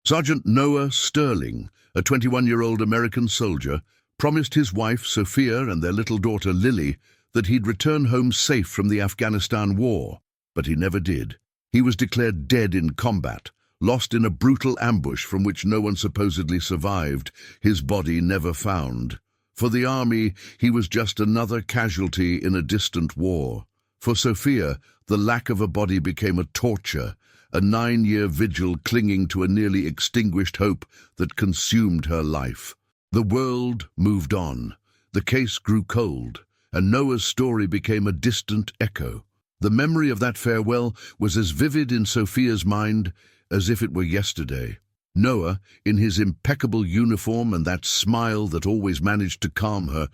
Sergeant Noah Sterling, a 21-year-old American soldier, promised his wife Sophia and their little daughter Lily that he'd return home safe from the Afghanistan war, but he never did. He was declared dead in combat, lost in a brutal ambush from which no one supposedly survived, his body never found. For the army, he was just another casualty in a distant war. For Sophia, the lack of a body became a torture, a 9-year vigil clinging to a nearly extinguished hope that consumed her life. The world moved on. The case grew cold, and Noah's story became a distant echo. The memory of that farewell was as vivid in Sophia's mind as if it were yesterday. Noah, in his impeccable uniform and that smile that always managed to calm her,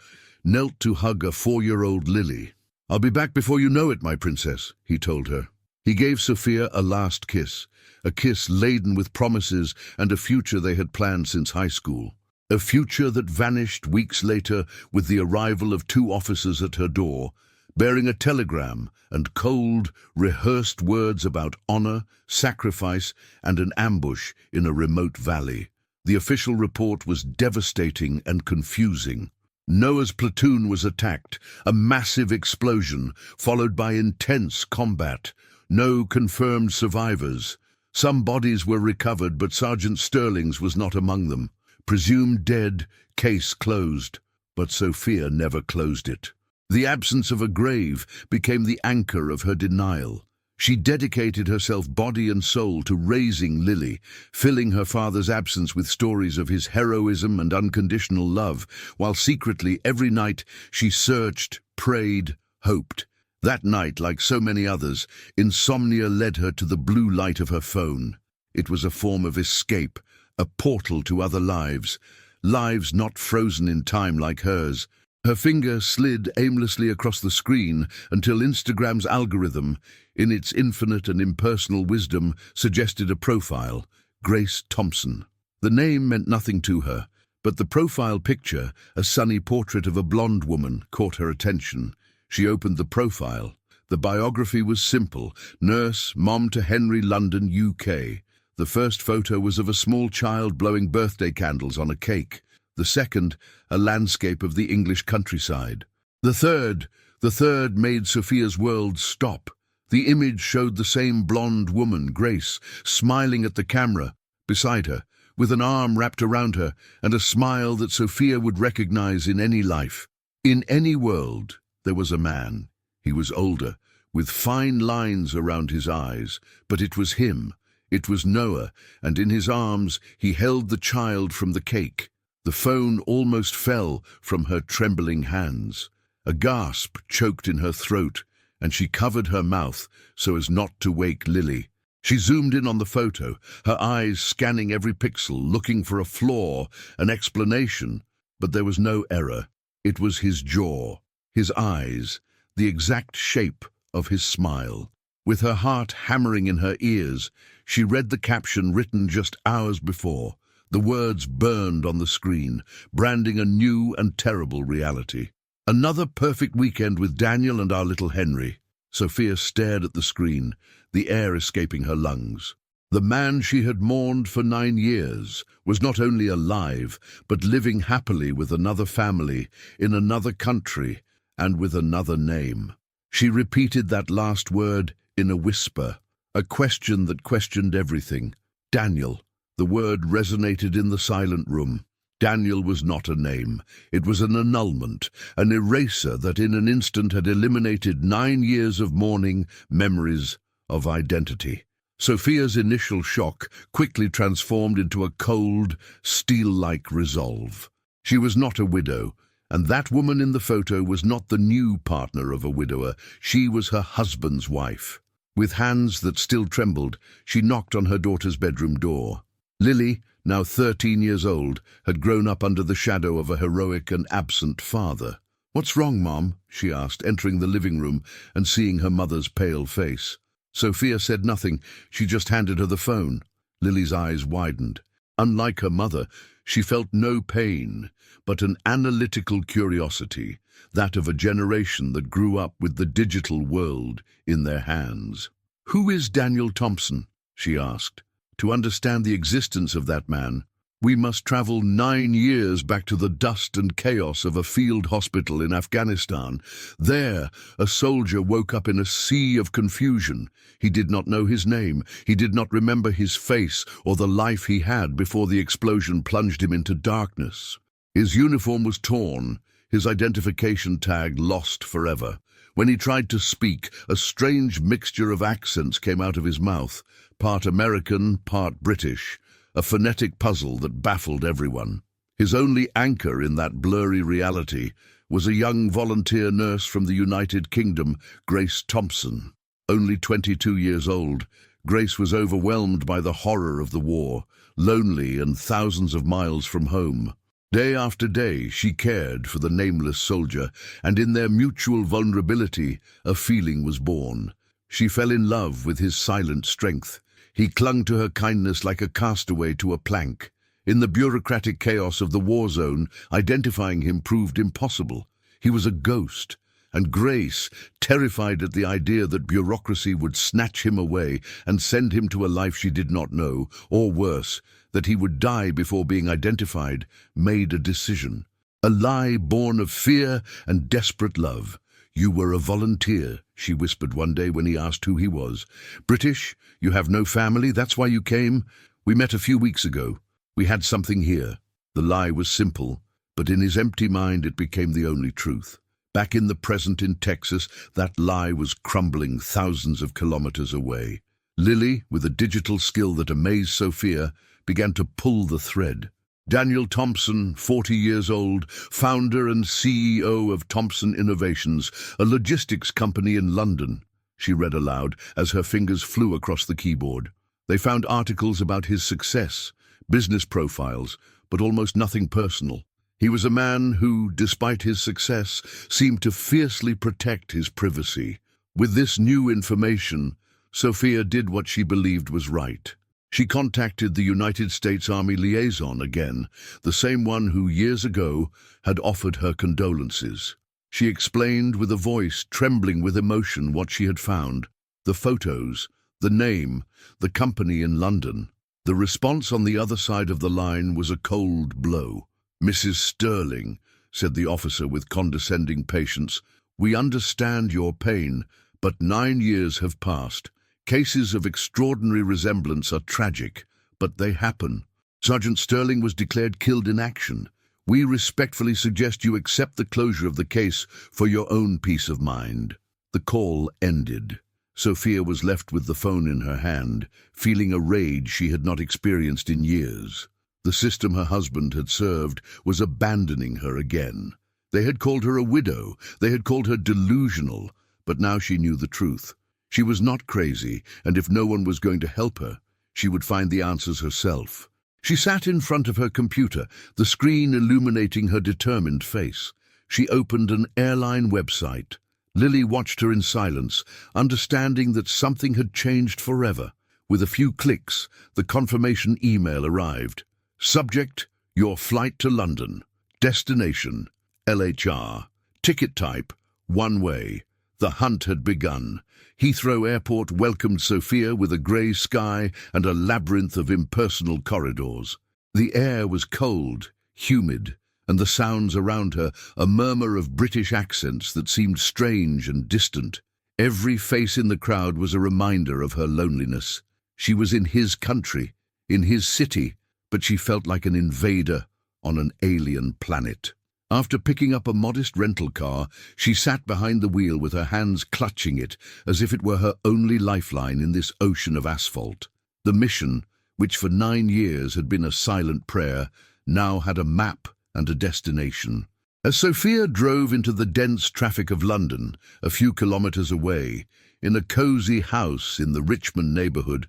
knelt to hug a 4-year-old Lily. "I'll be back before you know it, my princess," he told her. He gave Sophia a last kiss, a kiss laden with promises and a future they had planned since high school. A future that vanished weeks later with the arrival of 2 officers at her door, bearing a telegram and cold, rehearsed words about honor, sacrifice, and an ambush in a remote valley. The official report was devastating and confusing. Noah's platoon was attacked, a massive explosion, followed by intense combat. No confirmed survivors. Some bodies were recovered, but Sergeant Sterling's was not among them. Presumed dead, case closed. But Sophia never closed it. The absence of a grave became the anchor of her denial. She dedicated herself body and soul to raising Lily, filling her father's absence with stories of his heroism and unconditional love, while secretly every night she searched, prayed, hoped. That night, like so many others, insomnia led her to the blue light of her phone. It was a form of escape, a portal to other lives, lives not frozen in time like hers. Her finger slid aimlessly across the screen until Instagram's algorithm, in its infinite and impersonal wisdom, suggested a profile, Grace Thompson. The name meant nothing to her, but the profile picture, a sunny portrait of a blonde woman, caught her attention. She opened the profile. The biography was simple: nurse, mom to Henry, London, UK. The first photo was of a small child blowing birthday candles on a cake. The second, a landscape of the English countryside. The third made Sophia's world stop. The image showed the same blonde woman, Grace, smiling at the camera, beside her, with an arm wrapped around her and a smile that Sophia would recognize in any life. In any world, there was a man. He was older, with fine lines around his eyes, but it was him. It was Noah, and in his arms he held the child from the cake. The phone almost fell from her trembling hands. A gasp choked in her throat, and she covered her mouth so as not to wake Lily. She zoomed in on the photo, her eyes scanning every pixel, looking for a flaw, an explanation, but there was no error. It was his jaw, his eyes, the exact shape of his smile. With her heart hammering in her ears, she read the caption written just hours before. The words burned on the screen, branding a new and terrible reality. "Another perfect weekend with Daniel and our little Henry." Sophia stared at the screen, the air escaping her lungs. The man she had mourned for 9 years was not only alive, but living happily with another family, in another country, and with another name. She repeated that last word in a whisper, a question that questioned everything. Daniel. The word resonated in the silent room. Daniel was not a name. It was an annulment, an eraser that in an instant had eliminated 9 years of mourning, memories of identity. Sophia's initial shock quickly transformed into a cold, steel-like resolve. She was not a widow, and that woman in the photo was not the new partner of a widower. She was her husband's wife. With hands that still trembled, she knocked on her daughter's bedroom door. Lily, now 13 years old, had grown up under the shadow of a heroic and absent father. "What's wrong, Mom?" she asked, entering the living room and seeing her mother's pale face. Sophia said nothing. She just handed her the phone. Lily's eyes widened. Unlike her mother, she felt no pain, but an analytical curiosity, that of a generation that grew up with the digital world in their hands. "Who is Daniel Thompson?" she asked. To understand the existence of that man, we must travel 9 years back to the dust and chaos of a field hospital in Afghanistan. There, a soldier woke up in a sea of confusion. He did not know his name. He did not remember his face or the life he had before the explosion plunged him into darkness. His uniform was torn, his identification tag lost forever. When he tried to speak, a strange mixture of accents came out of his mouth, part American, part British, a phonetic puzzle that baffled everyone. His only anchor in that blurry reality was a young volunteer nurse from the United Kingdom, Grace Thompson. Only 22 years old, Grace was overwhelmed by the horror of the war, lonely and thousands of miles from home. Day after day, she cared for the nameless soldier, and in their mutual vulnerability, a feeling was born. She fell in love with his silent strength. He clung to her kindness like a castaway to a plank. In the bureaucratic chaos of the war zone, identifying him proved impossible. He was a ghost, and Grace, terrified at the idea that bureaucracy would snatch him away and send him to a life she did not know, or worse, that he would die before being identified, made a decision. A lie born of fear and desperate love. "You were a volunteer," she whispered one day when he asked who he was. "British? You have no family? That's why you came? We met a few weeks ago. We had something here." The lie was simple, but in his empty mind it became the only truth. Back in the present in Texas, that lie was crumbling thousands of kilometers away. Lily, with a digital skill that amazed Sophia, began to pull the thread. Daniel Thompson, 40 years old, founder and CEO of Thompson Innovations, a logistics company in London. She read aloud as her fingers flew across the keyboard. They found articles about his success, business profiles, but almost nothing personal. He was a man who, despite his success, seemed to fiercely protect his privacy. With this new information, Sophia did what she believed was right. She contacted the United States Army liaison again, the same one who years ago had offered her condolences. She explained with a voice trembling with emotion what she had found: the photos, the name, the company in London. The response on the other side of the line was a cold blow. "Mrs. Sterling," said the officer with condescending patience, "we understand your pain, but 9 years have passed. Cases of extraordinary resemblance are tragic, but they happen. Sergeant Sterling was declared killed in action. We respectfully suggest you accept the closure of the case for your own peace of mind." The call ended. Sophia was left with the phone in her hand, feeling a rage she had not experienced in years. The system her husband had served was abandoning her again. They had called her a widow, they had called her delusional, but now she knew the truth. She was not crazy, and if no one was going to help her, she would find the answers herself. She sat in front of her computer, the screen illuminating her determined face. She opened an airline website. Lily watched her in silence, understanding that something had changed forever. With a few clicks, the confirmation email arrived. Subject: your flight to London. Destination: LHR. Ticket type: one way. The hunt had begun. Heathrow Airport welcomed Sophia with a grey sky and a labyrinth of impersonal corridors. The air was cold, humid, and the sounds around her a murmur of British accents that seemed strange and distant. Every face in the crowd was a reminder of her loneliness. She was in his country, in his city, but she felt like an invader on an alien planet. After picking up a modest rental car, she sat behind the wheel with her hands clutching it as if it were her only lifeline in this ocean of asphalt. The mission, which for 9 years had been a silent prayer, now had a map and a destination. As Sophia drove into the dense traffic of London, a few kilometers away, in a cozy house in the Richmond neighborhood,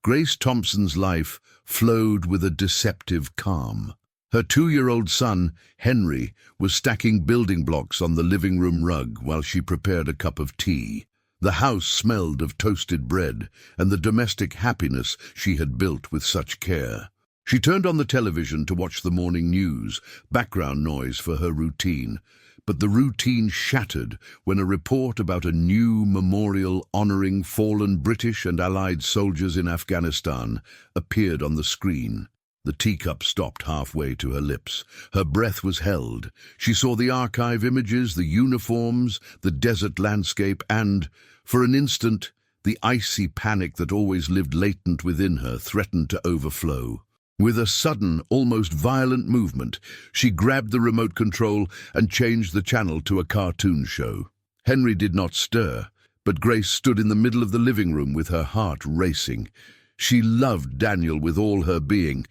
Grace Thompson's life flowed with a deceptive calm. Her 2-year-old son, Henry, was stacking building blocks on the living room rug while she prepared a cup of tea. The house smelled of toasted bread and the domestic happiness she had built with such care. She turned on the television to watch the morning news, background noise for her routine. But the routine shattered when a report about a new memorial honoring fallen British and Allied soldiers in Afghanistan appeared on the screen. The teacup stopped halfway to her lips. Her breath was held. She saw the archive images, the uniforms, the desert landscape, and, for an instant, the icy panic that always lived latent within her threatened to overflow. With a sudden, almost violent movement, she grabbed the remote control and changed the channel to a cartoon show. Henry did not stir, but Grace stood in the middle of the living room with her heart racing. She loved Daniel with all her being,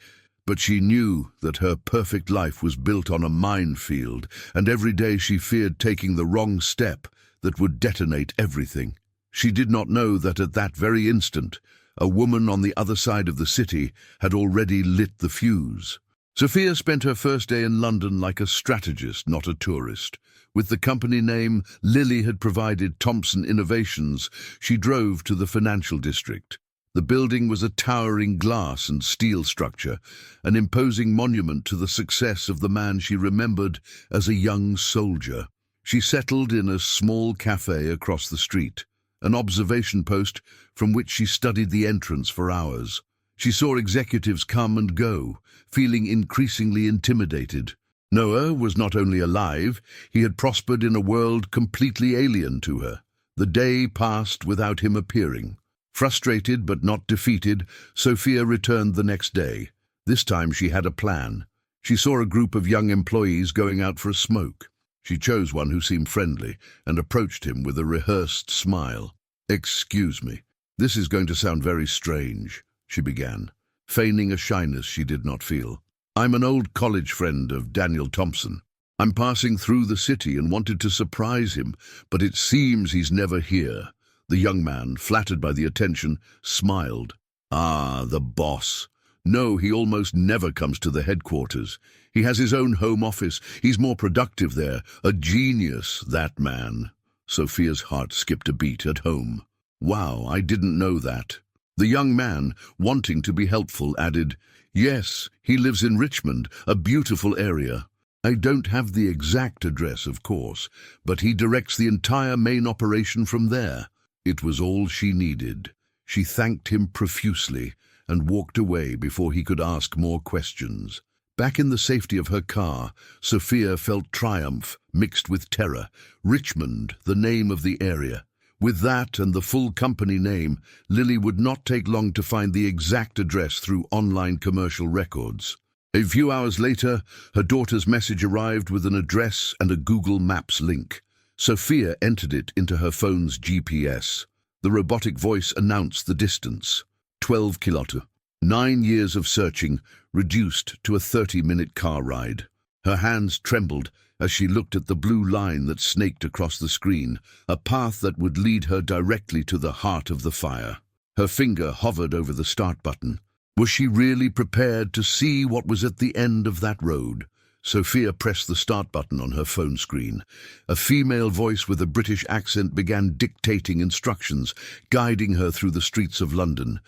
but she knew that her perfect life was built on a minefield, and every day she feared taking the wrong step that would detonate everything. She did not know that at that very instant, a woman on the other side of the city had already lit the fuse. Sophia spent her first day in London like a strategist, not a tourist. With the company name Lily had provided Thompson Innovations, she drove to the financial district. The building was a towering glass and steel structure, an imposing monument to the success of the man she remembered as a young soldier. She settled in a small cafe across the street, an observation post from which she studied the entrance for hours. She saw executives come and go, feeling increasingly intimidated. Noah was not only alive, he had prospered in a world completely alien to her. The day passed without him appearing. Frustrated but not defeated, Sophia returned the next day. This time she had a plan. She saw a group of young employees going out for a smoke. She chose one who seemed friendly and approached him with a rehearsed smile. "Excuse me, this is going to sound very strange," she began, feigning a shyness she did not feel. "I'm an old college friend of Daniel Thompson. I'm passing through the city and wanted to surprise him, but it seems he's never here." The young man, flattered by the attention, smiled. "Ah, the boss. No, he almost never comes to the headquarters. He has his own home office. He's more productive there. A genius, that man." Sophia's heart skipped a beat at home. "Wow, I didn't know that." The young man, wanting to be helpful, added, "Yes, he lives in Richmond, a beautiful area. I don't have the exact address, of course, but he directs the entire main operation from there." It was all she needed. She thanked him profusely and walked away before he could ask more questions. Back in the safety of her car, Sophia felt triumph mixed with terror. Richmond, the name of the area. With that and the full company name, Lily would not take long to find the exact address through online commercial records. A few hours later, her daughter's message arrived with an address and a Google Maps link. Sophia entered it into her phone's GPS. The robotic voice announced the distance. 12 kilometers. 9 years of searching, reduced to a 30-minute car ride. Her hands trembled as she looked at the blue line that snaked across the screen, a path that would lead her directly to the heart of the fire. Her finger hovered over the start button. Was she really prepared to see what was at the end of that road? Sophia pressed the start button on her phone screen. A female voice with a British accent began dictating instructions, guiding her through the streets of London.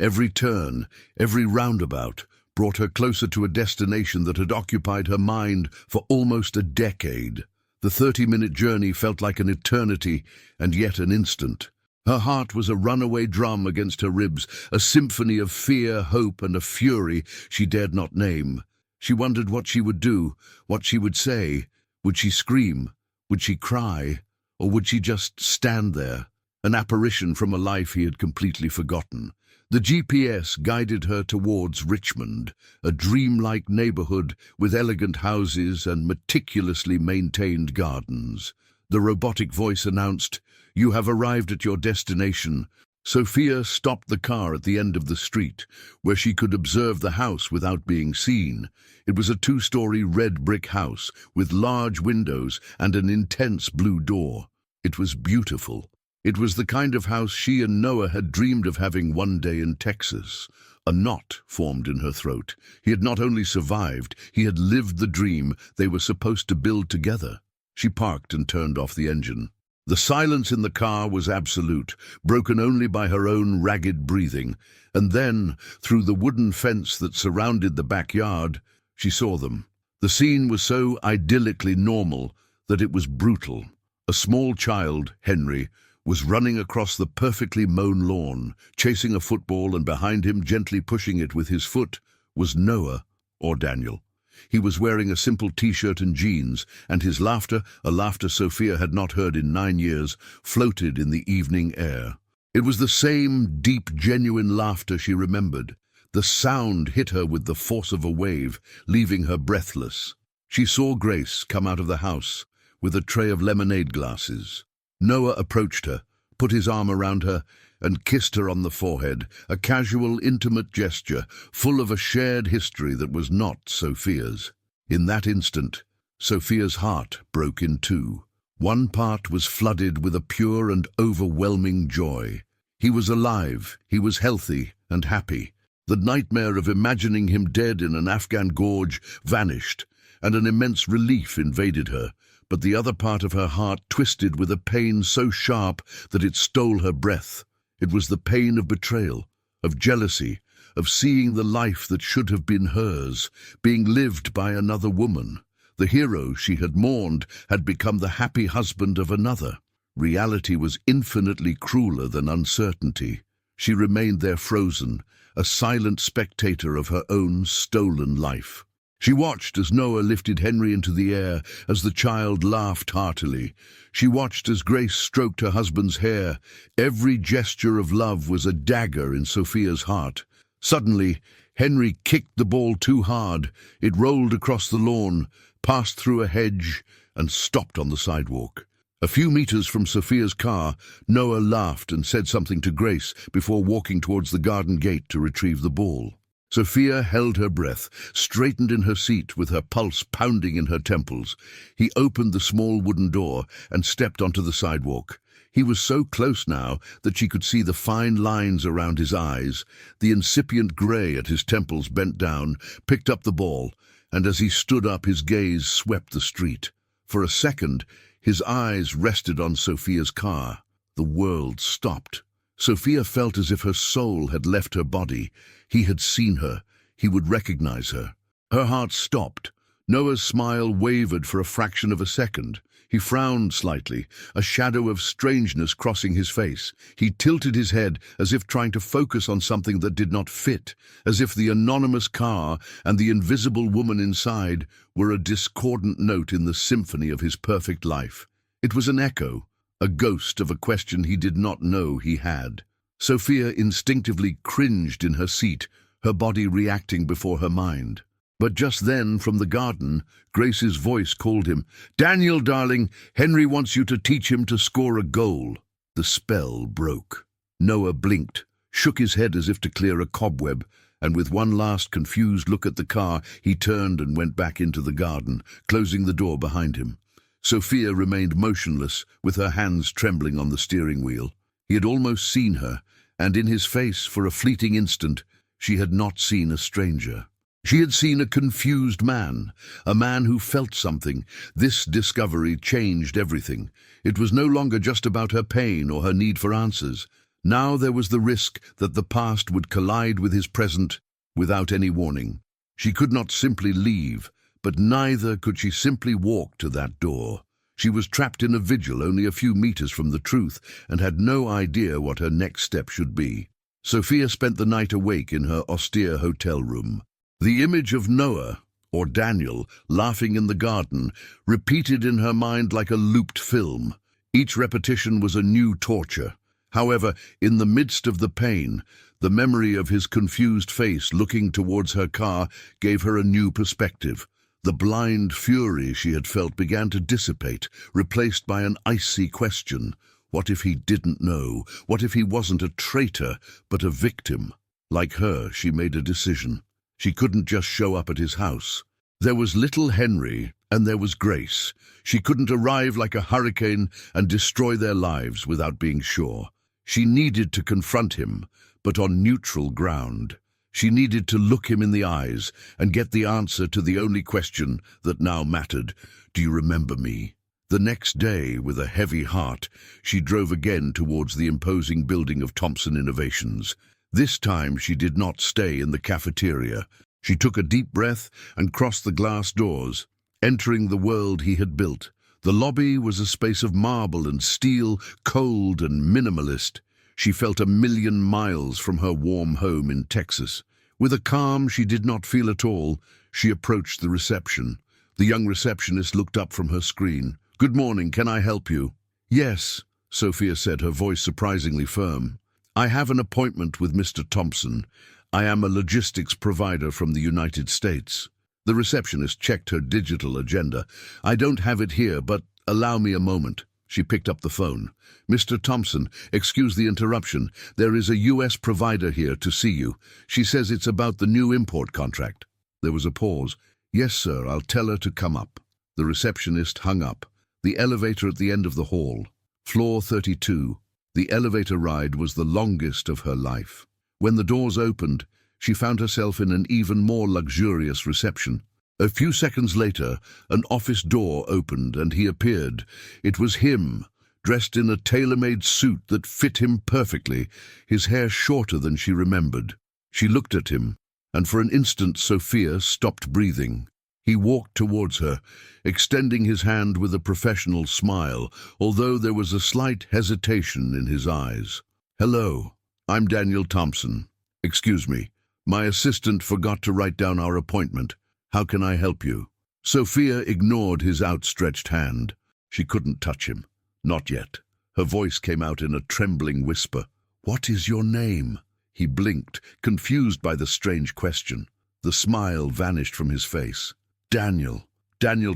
Every turn, every roundabout, brought her closer to a destination that had occupied her mind for almost a decade. The 30-minute journey felt like an eternity, and yet an instant. Her heart was a runaway drum against her ribs, a symphony of fear, hope, and a fury she dared not name. She wondered what she would do, what she would say. Would she scream? Would she cry? Or would she just stand there, an apparition from a life he had completely forgotten? The GPS guided her towards Richmond, a dreamlike neighborhood with elegant houses and meticulously maintained gardens. The robotic voice announced, "You have arrived at your destination." Sophia stopped the car at the end of the street, where she could observe the house without being seen. It was a 2-story red brick house with large windows and an intense blue door. It was beautiful. It was the kind of house she and Noah had dreamed of having one day in Texas. A knot formed in her throat. He had not only survived, he had lived the dream they were supposed to build together. She parked and turned off the engine. The silence in the car was absolute, broken only by her own ragged breathing. And then, through the wooden fence that surrounded the backyard, she saw them. The scene was so idyllically normal that it was brutal. A small child, Henry, was running across the perfectly mown lawn, chasing a football, and behind him, gently pushing it with his foot, was Noah, or Daniel. He was wearing a simple t-shirt and jeans, and his laughter, a laughter Sophia had not heard in 9 years, floated in the evening air. It was the same deep, genuine laughter she remembered. The sound hit her with the force of a wave, leaving her breathless. She saw Grace come out of the house with a tray of lemonade glasses. Noah approached her, put his arm around her, and kissed her on the forehead, a casual, intimate gesture, full of a shared history that was not Sophia's. In that instant, Sophia's heart broke in two. One part was flooded with a pure and overwhelming joy. He was alive, he was healthy and happy. The nightmare of imagining him dead in an Afghan gorge vanished, and an immense relief invaded her. But the other part of her heart twisted with a pain so sharp that it stole her breath. It was the pain of betrayal, of jealousy, of seeing the life that should have been hers, being lived by another woman. The hero she had mourned had become the happy husband of another. Reality was infinitely crueler than uncertainty. She remained there frozen, a silent spectator of her own stolen life. She watched as Noah lifted Henry into the air, as the child laughed heartily. She watched as Grace stroked her husband's hair. Every gesture of love was a dagger in Sophia's heart. Suddenly, Henry kicked the ball too hard. It rolled across the lawn, passed through a hedge, and stopped on the sidewalk. A few meters from Sophia's car, Noah laughed and said something to Grace before walking towards the garden gate to retrieve the ball. Sophia held her breath, straightened in her seat with her pulse pounding in her temples. He opened the small wooden door and stepped onto the sidewalk. He was so close now that she could see the fine lines around his eyes. The incipient grey at his temples bent down, picked up the ball, and as he stood up, his gaze swept the street. For a second, his eyes rested on Sophia's car. The world stopped. Sophia felt as if her soul had left her body. He had seen her. He would recognize her. Her heart stopped. Noah's smile wavered for a fraction of a second. He frowned slightly, a shadow of strangeness crossing his face. He tilted his head as if trying to focus on something that did not fit, as if the anonymous car and the invisible woman inside were a discordant note in the symphony of his perfect life. It was an echo, a ghost of a question he did not know he had. Sophia instinctively cringed in her seat, her body reacting before her mind. But just then, from the garden, Grace's voice called him. "Daniel, darling, Henry wants you to teach him to score a goal." The spell broke. Noah blinked, shook his head as if to clear a cobweb, and with one last confused look at the car, he turned and went back into the garden, closing the door behind him. Sophia remained motionless, with her hands trembling on the steering wheel. He had almost seen her, and in his face, for a fleeting instant, she had not seen a stranger. She had seen a confused man, a man who felt something. This discovery changed everything. It was no longer just about her pain or her need for answers. Now there was the risk that the past would collide with his present without any warning. She could not simply leave, but neither could she simply walk to that door. She was trapped in a vigil only a few meters from the truth and had no idea what her next step should be. Sophia spent the night awake in her austere hotel room. The image of Noah, or Daniel, laughing in the garden, repeated in her mind like a looped film. Each repetition was a new torture. However, in the midst of the pain, the memory of his confused face looking towards her car gave her a new perspective. The blind fury she had felt began to dissipate, replaced by an icy question. What if he didn't know? What if he wasn't a traitor, but a victim? Like her, she made a decision. She couldn't just show up at his house. There was little Henry, and there was Grace. She couldn't arrive like a hurricane and destroy their lives without being sure. She needed to confront him, but on neutral ground. She needed to look him in the eyes and get the answer to the only question that now mattered. Do you remember me? The next day, with a heavy heart, she drove again towards the imposing building of Thompson Innovations. This time she did not stay in the cafeteria. She took a deep breath and crossed the glass doors, entering the world he had built. The lobby was a space of marble and steel, cold and minimalist. She felt a million miles from her warm home in Texas. With a calm she did not feel at all, she approached the reception. The young receptionist looked up from her screen. "Good morning, can I help you?" "Yes," Sophia said, her voice surprisingly firm. "I have an appointment with Mr. Thompson. I am a logistics provider from the United States." The receptionist checked her digital agenda. "I don't have it here, but allow me a moment." She picked up the phone. "Mr. Thompson, excuse the interruption. There is a U.S. provider here to see you. She says it's about the new import contract." There was a pause. "Yes, sir, I'll tell her to come up." The receptionist hung up. The elevator at the end of the hall. Floor 32. The elevator ride was the longest of her life. When the doors opened, she found herself in an even more luxurious reception. A few seconds later, an office door opened and he appeared. It was him, dressed in a tailor-made suit that fit him perfectly, his hair shorter than she remembered. She looked at him, and for an instant Sophia stopped breathing. He walked towards her, extending his hand with a professional smile, although there was a slight hesitation in his eyes. "Hello, I'm Daniel Thompson. Excuse me, my assistant forgot to write down our appointment. How can I help you?" Sophia ignored his outstretched hand. She couldn't touch him. Not yet. Her voice came out in a trembling whisper. "What is your name?" He blinked, confused by the strange question. The smile vanished from his face. Daniel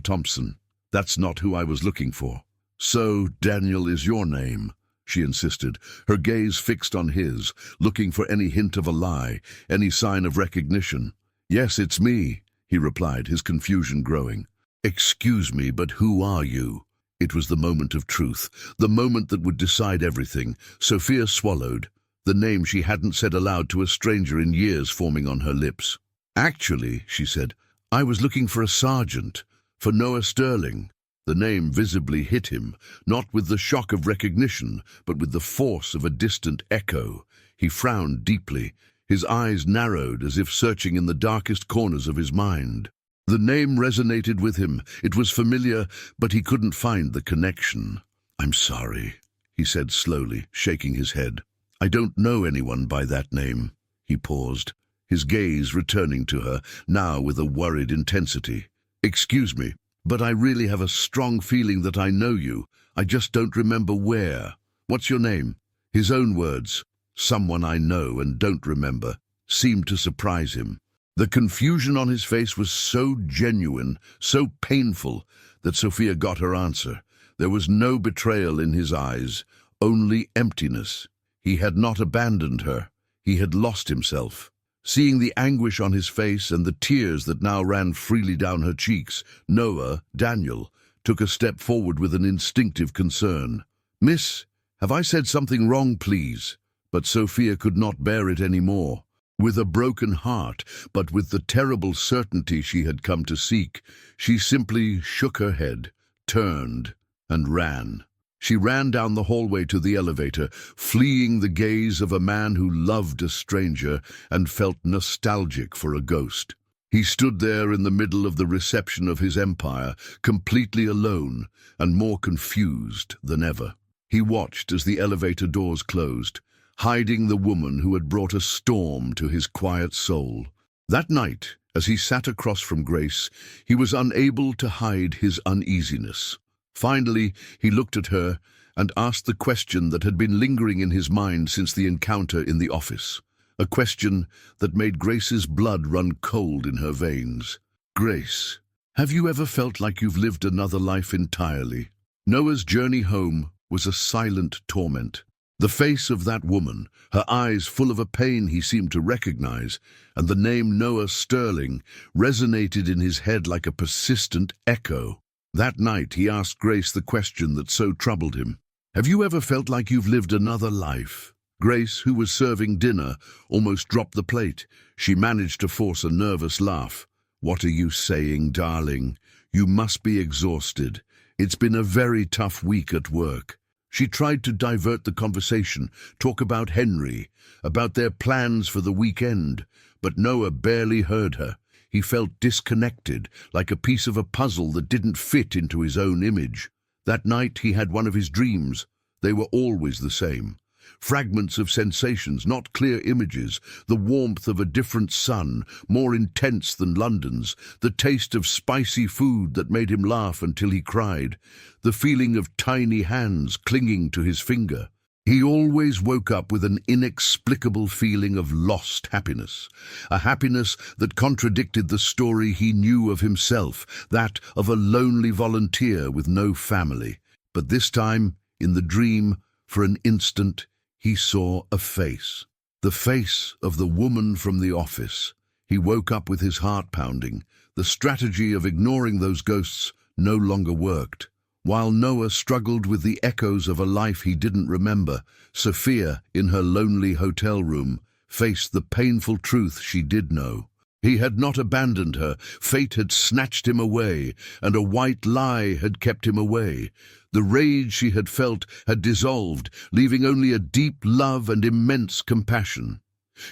Thompson. That's not who I was looking for." "So, Daniel is your name," she insisted, her gaze fixed on his, looking for any hint of a lie, any sign of recognition. "Yes, it's me," he replied, his confusion growing. "Excuse me, but who are you?" It was the moment of truth, the moment that would decide everything. Sophia swallowed, the name she hadn't said aloud to a stranger in years forming on her lips. "Actually," she said, "I was looking for a sergeant, for Noah Sterling." The name visibly hit him, not with the shock of recognition, but with the force of a distant echo. He frowned deeply, his eyes narrowed as if searching in the darkest corners of his mind. The name resonated with him. It was familiar, but he couldn't find the connection. "I'm sorry," he said slowly, shaking his head. "I don't know anyone by that name." He paused, his gaze returning to her, now with a worried intensity. "Excuse me, but I really have a strong feeling that I know you. I just don't remember where. What's your name?" His own words, "someone I know and don't remember," seemed to surprise him. The confusion on his face was so genuine, so painful, that Sophia got her answer. There was no betrayal in his eyes, only emptiness. He had not abandoned her. He had lost himself. Seeing the anguish on his face and the tears that now ran freely down her cheeks, Daniel, took a step forward with an instinctive concern. "Miss, have I said something wrong, please?" But Sophia could not bear it any more. With a broken heart, but with the terrible certainty she had come to seek, she simply shook her head, turned, and ran. She ran down the hallway to the elevator, fleeing the gaze of a man who loved a stranger and felt nostalgic for a ghost. He stood there in the middle of the reception of his empire, completely alone and more confused than ever. He watched as the elevator doors closed, hiding the woman who had brought a storm to his quiet soul. That night, as he sat across from Grace, he was unable to hide his uneasiness. Finally, he looked at her and asked the question that had been lingering in his mind since the encounter in the office, a question that made Grace's blood run cold in her veins. "Grace, have you ever felt like you've lived another life entirely?" Noah's journey home was a silent torment. The face of that woman, her eyes full of a pain he seemed to recognize, and the name Noah Sterling resonated in his head like a persistent echo. That night he asked Grace the question that so troubled him. "Have you ever felt like you've lived another life?" Grace, who was serving dinner, almost dropped the plate. She managed to force a nervous laugh. "What are you saying, darling? You must be exhausted. It's been a very tough week at work." She tried to divert the conversation, talk about Henry, about their plans for the weekend, but Noah barely heard her. He felt disconnected, like a piece of a puzzle that didn't fit into his own image. That night he had one of his dreams. They were always the same. Fragments of sensations, not clear images, the warmth of a different sun, more intense than London's, the taste of spicy food that made him laugh until he cried, the feeling of tiny hands clinging to his finger. He always woke up with an inexplicable feeling of lost happiness, a happiness that contradicted the story he knew of himself, that of a lonely volunteer with no family. But this time, in the dream, for an instant, he saw a face. The face of the woman from the office. He woke up with his heart pounding. The strategy of ignoring those ghosts no longer worked. While Noah struggled with the echoes of a life he didn't remember, Sophia, in her lonely hotel room, faced the painful truth she did know. He had not abandoned her. Fate had snatched him away, and a white lie had kept him away. The rage she had felt had dissolved, leaving only a deep love and immense compassion.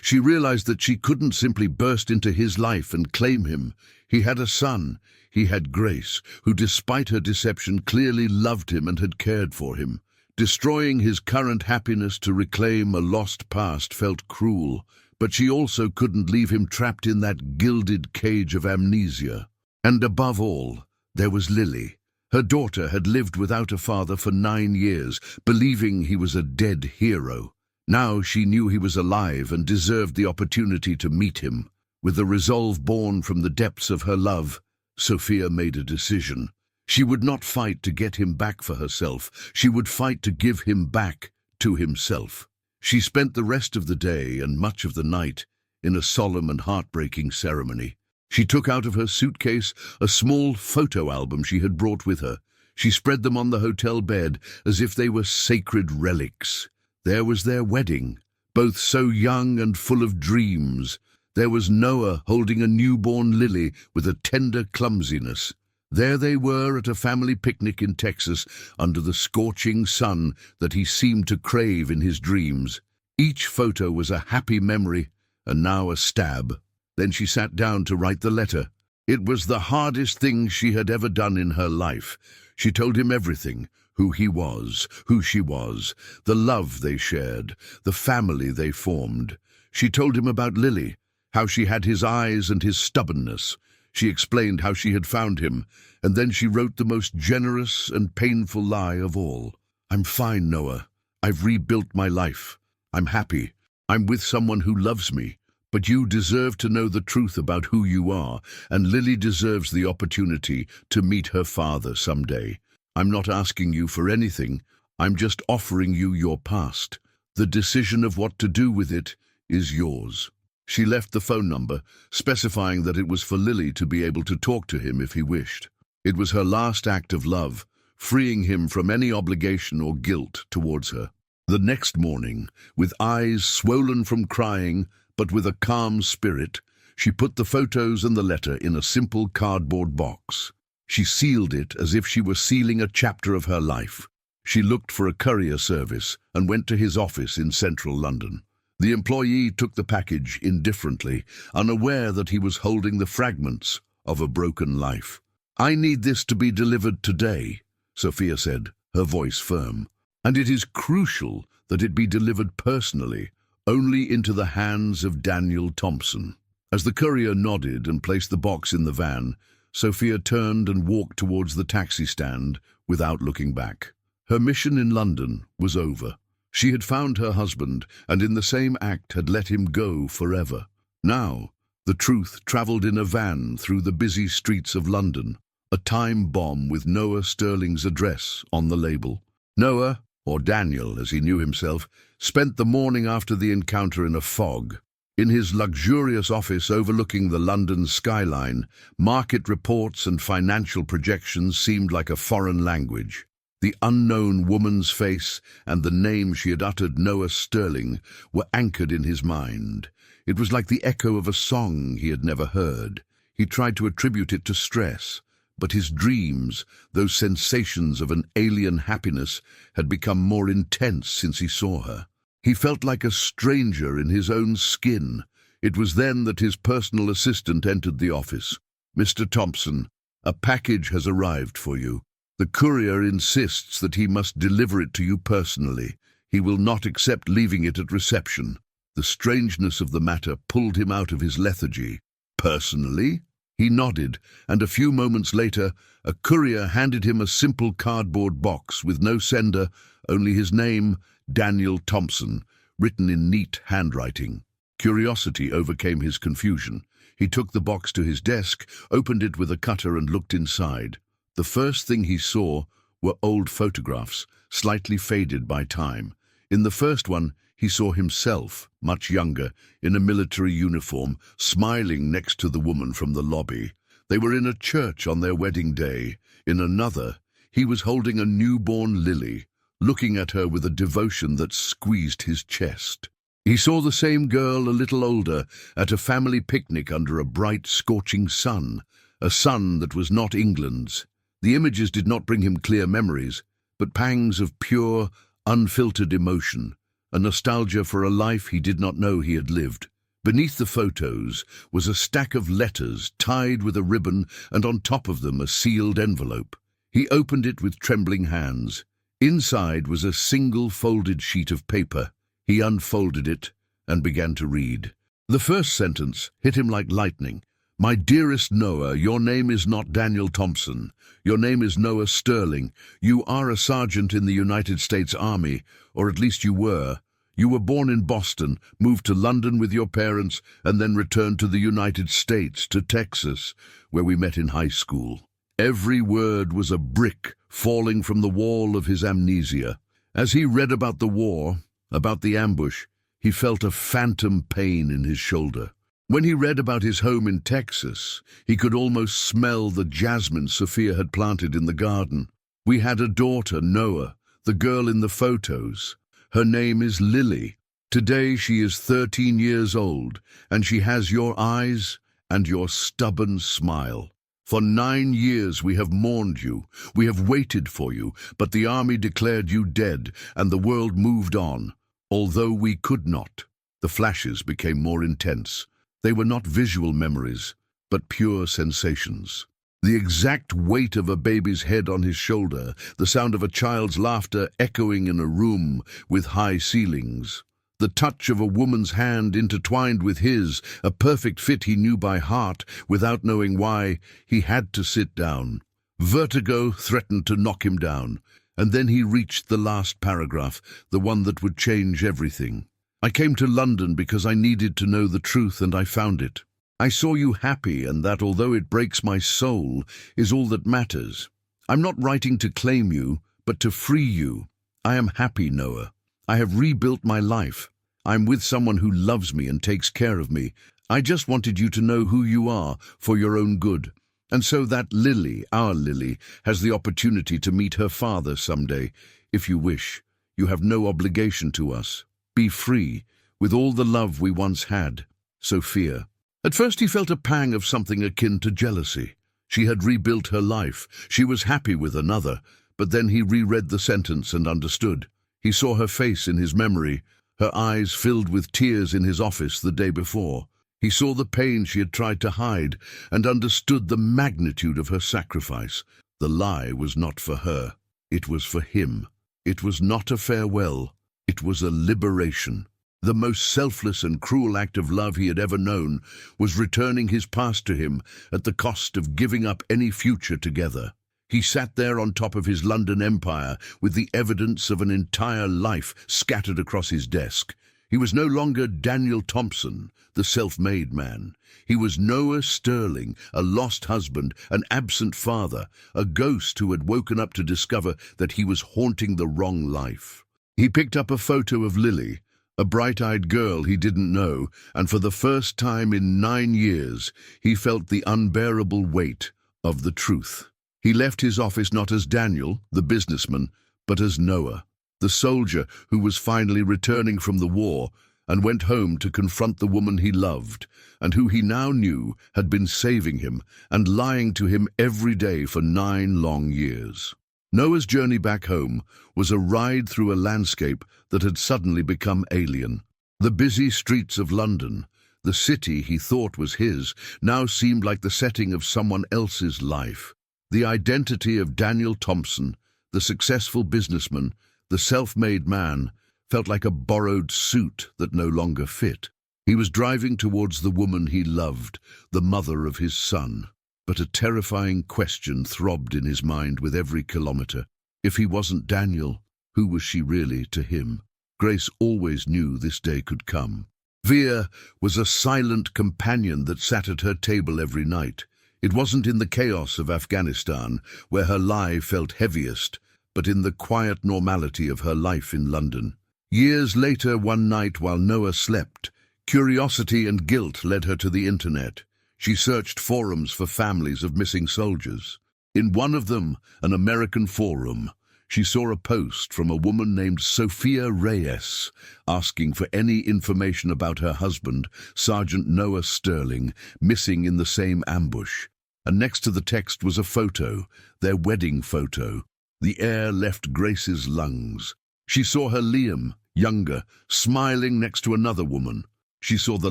She realized that she couldn't simply burst into his life and claim him. He had a son. He had Grace, who despite her deception clearly loved him and had cared for him. Destroying his current happiness to reclaim a lost past felt cruel, but she also couldn't leave him trapped in that gilded cage of amnesia. And above all, there was Lily. Her daughter had lived without a father for 9 years, believing he was a dead hero. Now she knew he was alive and deserved the opportunity to meet him. With the resolve born from the depths of her love, Sophia made a decision. She would not fight to get him back for herself. She would fight to give him back to himself. She spent the rest of the day and much of the night in a solemn and heartbreaking ceremony. She took out of her suitcase a small photo album she had brought with her. She spread them on the hotel bed as if they were sacred relics. There was their wedding, both so young and full of dreams. There was Noah holding a newborn Lily with a tender clumsiness. There they were at a family picnic in Texas under the scorching sun that he seemed to crave in his dreams. Each photo was a happy memory, and now a stab. Then she sat down to write the letter. It was the hardest thing she had ever done in her life. She told him everything, who he was, who she was, the love they shared, the family they formed. She told him about Lily, how she had his eyes and his stubbornness. She explained how she had found him, and then she wrote the most generous and painful lie of all. I'm fine, Noah. I've rebuilt my life. I'm happy. I'm with someone who loves me. But you deserve to know the truth about who you are, and Lily deserves the opportunity to meet her father someday. I'm not asking you for anything. I'm just offering you your past. The decision of what to do with it is yours. She left the phone number, specifying that it was for Lily to be able to talk to him if he wished. It was her last act of love, freeing him from any obligation or guilt towards her. The next morning, with eyes swollen from crying, but with a calm spirit, she put the photos and the letter in a simple cardboard box. She sealed it as if she were sealing a chapter of her life. She looked for a courier service and went to his office in central London. The employee took the package indifferently, unaware that he was holding the fragments of a broken life. I need this to be delivered today, Sophia said, her voice firm. And it is crucial that it be delivered personally, only into the hands of Daniel Thompson. As the courier nodded and placed the box in the van, Sophia turned and walked towards the taxi stand without looking back. Her mission in London was over. She had found her husband, and in the same act had let him go forever. Now, the truth travelled in a van through the busy streets of London, a time bomb with Noah Sterling's address on the label. Noah, or Daniel as he knew himself, spent the morning after the encounter in a fog. In his luxurious office overlooking the London skyline, market reports and financial projections seemed like a foreign language. The unknown woman's face and the name she had uttered, Noah Sterling, were anchored in his mind. It was like the echo of a song he had never heard. He tried to attribute it to stress, but his dreams, those sensations of an alien happiness, had become more intense since he saw her. He felt like a stranger in his own skin. It was then that his personal assistant entered the office. "Mr. Thompson, a package has arrived for you." The courier insists that he must deliver it to you personally. He will not accept leaving it at reception. The strangeness of the matter pulled him out of his lethargy. Personally? He nodded, and a few moments later, a courier handed him a simple cardboard box with no sender, only his name, Daniel Thompson, written in neat handwriting. Curiosity overcame his confusion. He took the box to his desk, opened it with a cutter and looked inside. The first thing he saw were old photographs, slightly faded by time. In the first one, he saw himself, much younger, in a military uniform, smiling next to the woman from the lobby. They were in a church on their wedding day. In another, he was holding a newborn Lily, looking at her with a devotion that squeezed his chest. He saw the same girl, a little older, at a family picnic under a bright, scorching sun, a sun that was not England's. The images did not bring him clear memories, but pangs of pure, unfiltered emotion, a nostalgia for a life he did not know he had lived. Beneath the photos was a stack of letters tied with a ribbon, and on top of them a sealed envelope. He opened it with trembling hands. Inside was a single folded sheet of paper. He unfolded it and began to read. The first sentence hit him like lightning. "My dearest Noah, your name is not Daniel Thompson. Your name is Noah Sterling. You are a sergeant in the United States Army, or at least you were. You were born in Boston, moved to London with your parents, and then returned to the United States, to Texas, where we met in high school." Every word was a brick falling from the wall of his amnesia. As he read about the war, about the ambush, he felt a phantom pain in his shoulder. When he read about his home in Texas, he could almost smell the jasmine Sophia had planted in the garden. "We had a daughter, Noah, the girl in the photos. Her name is Lily. Today she is 13 years old, and she has your eyes and your stubborn smile. For 9 years we have mourned you, we have waited for you, but the army declared you dead, and the world moved on. Although we could not." The flashes became more intense. They were not visual memories, but pure sensations. The exact weight of a baby's head on his shoulder, the sound of a child's laughter echoing in a room with high ceilings. The touch of a woman's hand intertwined with his, a perfect fit he knew by heart. Without knowing why, he had to sit down. Vertigo threatened to knock him down, and then he reached the last paragraph, the one that would change everything. "I came to London because I needed to know the truth, and I found it. I saw you happy, and that, although it breaks my soul, is all that matters. I'm not writing to claim you, but to free you. I am happy, Noah. I have rebuilt my life. I'm with someone who loves me and takes care of me. I just wanted you to know who you are for your own good. And so that Lily, our Lily, has the opportunity to meet her father someday. If you wish, you have no obligation to us. Be free, with all the love we once had. Sophia." At first he felt a pang of something akin to jealousy. She had rebuilt her life. She was happy with another. But then he reread the sentence and understood. He saw her face in his memory, her eyes filled with tears in his office the day before. He saw the pain she had tried to hide and understood the magnitude of her sacrifice. The lie was not for her. It was for him. It was not a farewell. It was a liberation. The most selfless and cruel act of love he had ever known was returning his past to him at the cost of giving up any future together. He sat there on top of his London empire with the evidence of an entire life scattered across his desk. He was no longer Daniel Thompson, the self-made man. He was Noah Sterling, a lost husband, an absent father, a ghost who had woken up to discover that he was haunting the wrong life. He picked up a photo of Lily, a bright-eyed girl he didn't know, and for the first time in 9 years, he felt the unbearable weight of the truth. He left his office not as Daniel, the businessman, but as Noah, the soldier who was finally returning from the war, and went home to confront the woman he loved, and who he now knew had been saving him and lying to him every day for 9 long years. Noah's journey back home was a ride through a landscape that had suddenly become alien. The busy streets of London, the city he thought was his, now seemed like the setting of someone else's life. The identity of Daniel Thompson, the successful businessman, the self-made man, felt like a borrowed suit that no longer fit. He was driving towards the woman he loved, the mother of his son. But a terrifying question throbbed in his mind with every kilometer. If he wasn't Daniel, who was she really to him? Grace always knew this day could come. Veer was a silent companion that sat at her table every night. It wasn't in the chaos of Afghanistan, where her lie felt heaviest, but in the quiet normality of her life in London. Years later, one night while Noah slept, curiosity and guilt led her to the internet. She searched forums for families of missing soldiers. In one of them, an American forum, she saw a post from a woman named Sophia Reyes, asking for any information about her husband, Sergeant Noah Sterling, missing in the same ambush. And next to the text was a photo, their wedding photo. The air left Grace's lungs. She saw her Liam, younger, smiling next to another woman. She saw the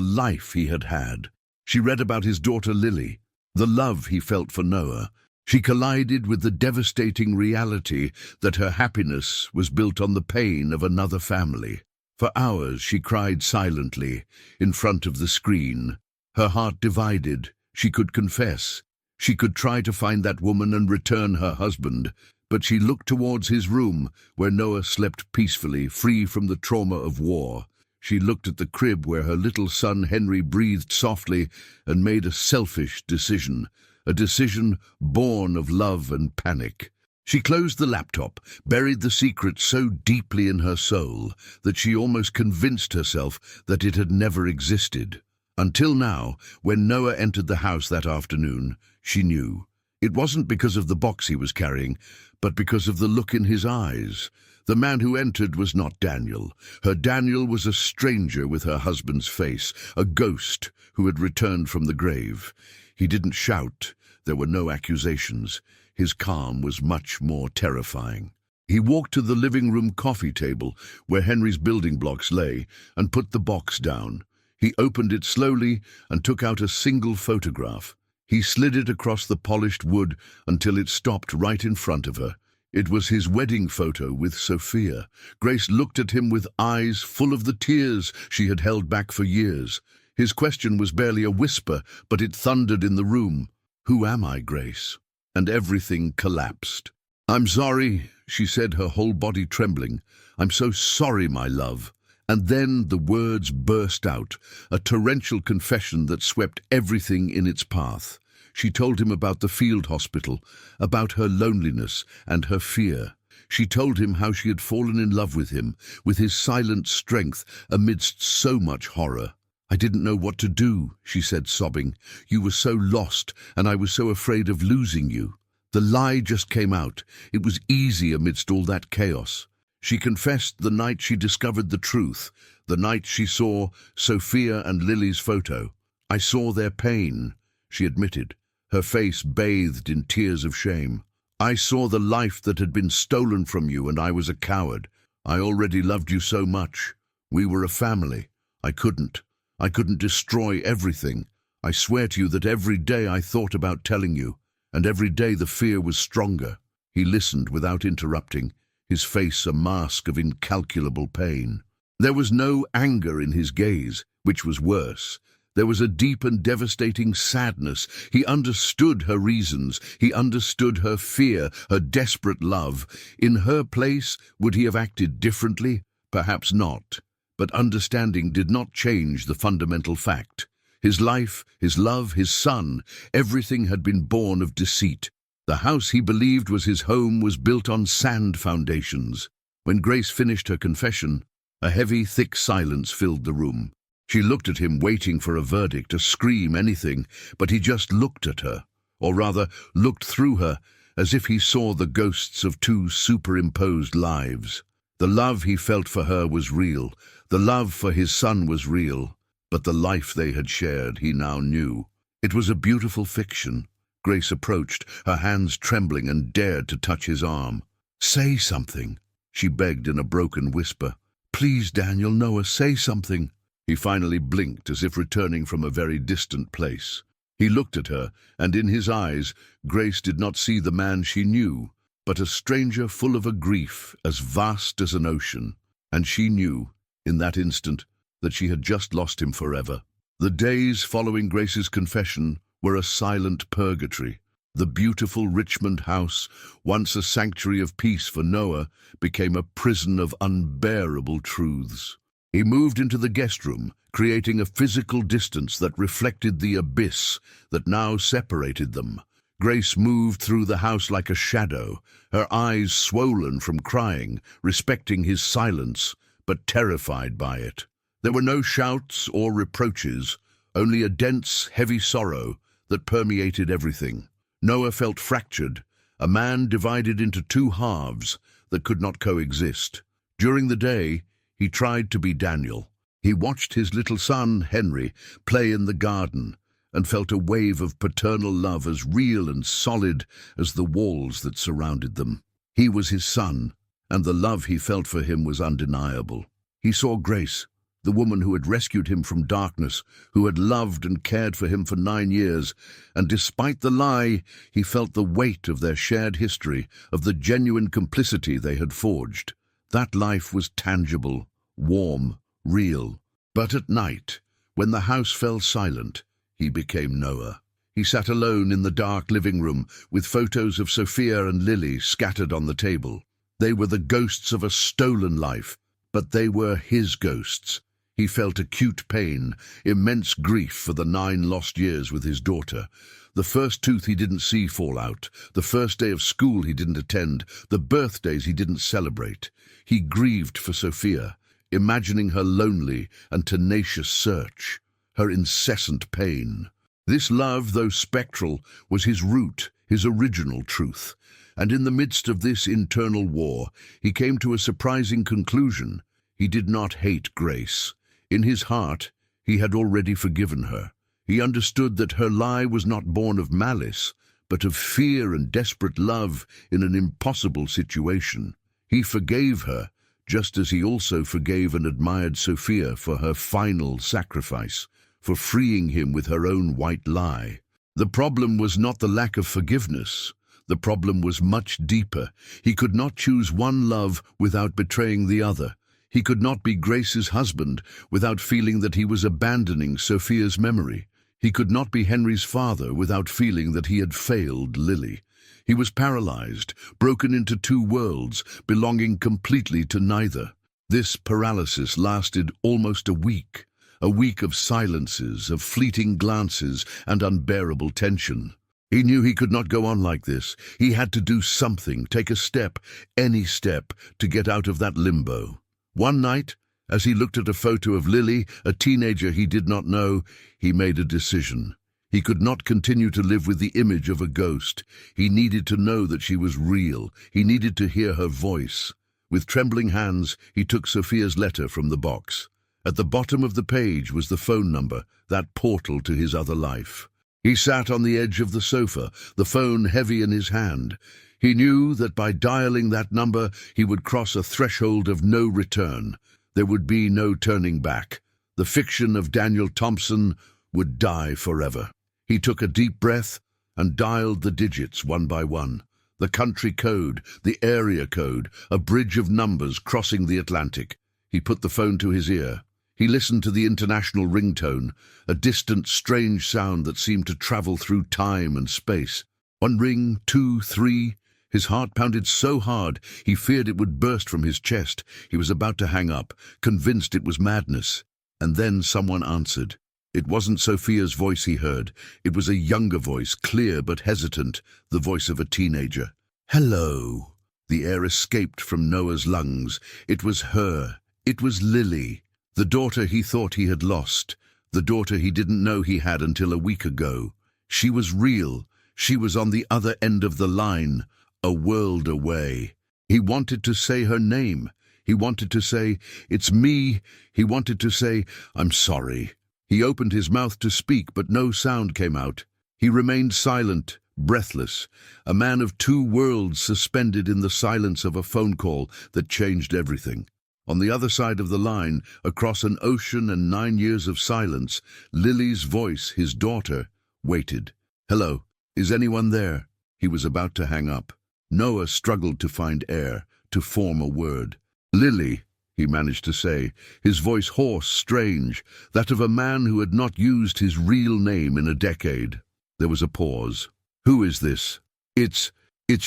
life he had had. She read about his daughter Lily, the love he felt for Noah. She collided with the devastating reality that her happiness was built on the pain of another family. For hours she cried silently in front of the screen. Her heart divided. She could confess. She could try to find that woman and return her husband, but she looked towards his room, where Noah slept peacefully, free from the trauma of war. She looked at the crib where her little son Henry breathed softly and made a selfish decision, a decision born of love and panic. She closed the laptop, buried the secret so deeply in her soul that she almost convinced herself that it had never existed. Until now, when Noah entered the house that afternoon, she knew. It wasn't because of the box he was carrying, but because of the look in his eyes. The man who entered was not Daniel. Her Daniel was a stranger with her husband's face, a ghost who had returned from the grave. He didn't shout. There were no accusations. His calm was much more terrifying. He walked to the living room coffee table, where Henry's building blocks lay, and put the box down. He opened it slowly and took out a single photograph. He slid it across the polished wood until it stopped right in front of her. It was his wedding photo with Sophia. Grace looked at him with eyes full of the tears she had held back for years. His question was barely a whisper, but it thundered in the room. "Who am I, Grace?" And everything collapsed. "I'm sorry," she said, her whole body trembling. "I'm so sorry, my love." And then the words burst out, a torrential confession that swept everything in its path. She told him about the field hospital, about her loneliness and her fear. She told him how she had fallen in love with him, with his silent strength amidst so much horror. "I didn't know what to do," she said, sobbing. "You were so lost, and I was so afraid of losing you." The lie just came out. It was easy amidst all that chaos. She confessed the night she discovered the truth, the night she saw Sophia and Lily's photo. "I saw their pain," she admitted, her face bathed in tears of shame. "I saw the life that had been stolen from you, and I was a coward. I already loved you so much. We were a family. I couldn't destroy everything. I swear to you that every day I thought about telling you, and every day the fear was stronger." He listened without interrupting, his face a mask of incalculable pain. There was no anger in his gaze, which was worse. There was a deep and devastating sadness. He understood her reasons. He understood her fear, her desperate love. In her place, would he have acted differently? Perhaps not. But understanding did not change the fundamental fact. His life, his love, his son, everything had been born of deceit. The house he believed was his home was built on sand foundations. When Grace finished her confession, a heavy, thick silence filled the room. She looked at him, waiting for a verdict, a scream, anything, but he just looked at her, or rather, looked through her, as if he saw the ghosts of two superimposed lives. The love he felt for her was real. The love for his son was real. But the life they had shared, he now knew. It was a beautiful fiction. Grace approached, her hands trembling, and dared to touch his arm. "Say something," she begged in a broken whisper. "Please, Daniel, Noah, say something." He finally blinked, as if returning from a very distant place. He looked at her, and in his eyes, Grace did not see the man she knew, but a stranger full of a grief as vast as an ocean. And she knew, in that instant, that she had just lost him forever. The days following Grace's confession were a silent purgatory. The beautiful Richmond house, once a sanctuary of peace for Noah, became a prison of unbearable truths. He moved into the guest room, creating a physical distance that reflected the abyss that now separated them. Grace moved through the house like a shadow, her eyes swollen from crying, respecting his silence, but terrified by it. There were no shouts or reproaches, only a dense, heavy sorrow that permeated everything. Noah felt fractured, a man divided into two halves that could not coexist. During the day, he tried to be Daniel. He watched his little son, Henry, play in the garden and felt a wave of paternal love as real and solid as the walls that surrounded them. He was his son, and the love he felt for him was undeniable. He saw Grace, the woman who had rescued him from darkness, who had loved and cared for him for 9 years, and despite the lie, he felt the weight of their shared history, of the genuine complicity they had forged. That life was tangible, warm, real. But at night, when the house fell silent, he became Noah. He sat alone in the dark living room, with photos of Sophia and Lily scattered on the table. They were the ghosts of a stolen life, but they were his ghosts. He felt acute pain, immense grief for the 9 lost years with his daughter. The first tooth he didn't see fall out, the first day of school he didn't attend, the birthdays he didn't celebrate. He grieved for Sophia, imagining her lonely and tenacious search, her incessant pain. This love, though spectral, was his root, his original truth. And in the midst of this internal war, he came to a surprising conclusion. He did not hate Grace. In his heart, he had already forgiven her. He understood that her lie was not born of malice, but of fear and desperate love in an impossible situation. He forgave her, just as he also forgave and admired Sophia for her final sacrifice, for freeing him with her own white lie. The problem was not the lack of forgiveness. The problem was much deeper. He could not choose one love without betraying the other. He could not be Grace's husband without feeling that he was abandoning Sophia's memory. He could not be Henry's father without feeling that he had failed Lily. He was paralyzed, broken into two worlds, belonging completely to neither. This paralysis lasted almost a week of silences, of fleeting glances, and unbearable tension. He knew he could not go on like this. He had to do something, take a step, any step, to get out of that limbo. One night, as he looked at a photo of Lily, a teenager he did not know, he made a decision. He could not continue to live with the image of a ghost. He needed to know that she was real. He needed to hear her voice. With trembling hands, he took Sophia's letter from the box. At the bottom of the page was the phone number, that portal to his other life. He sat on the edge of the sofa, the phone heavy in his hand. He knew that by dialing that number, he would cross a threshold of no return. There would be no turning back. The fiction of Daniel Thompson would die forever. He took a deep breath and dialed the digits one by one. The country code, the area code, a bridge of numbers crossing the Atlantic. He put the phone to his ear. He listened to the international ringtone, a distant, strange sound that seemed to travel through time and space. 1 ring, 2, 3. His heart pounded so hard he feared it would burst from his chest. He was about to hang up, convinced it was madness. And then someone answered. It wasn't Sophia's voice he heard. It was a younger voice, clear but hesitant, the voice of a teenager. "Hello." The air escaped from Noah's lungs. It was her. It was Lily. The daughter he thought he had lost, the daughter he didn't know he had until a week ago. She was real. She was on the other end of the line, a world away. He wanted to say her name. He wanted to say, "It's me." He wanted to say, "I'm sorry." He opened his mouth to speak, but no sound came out. He remained silent, breathless, a man of two worlds suspended in the silence of a phone call that changed everything. On the other side of the line, across an ocean and 9 years of silence, Lily's voice, his daughter, waited. "Hello, is anyone there?" He was about to hang up. Noah struggled to find air, to form a word. "Lily," he managed to say, his voice hoarse, strange, that of a man who had not used his real name in a decade. There was a pause. "Who is this?" It's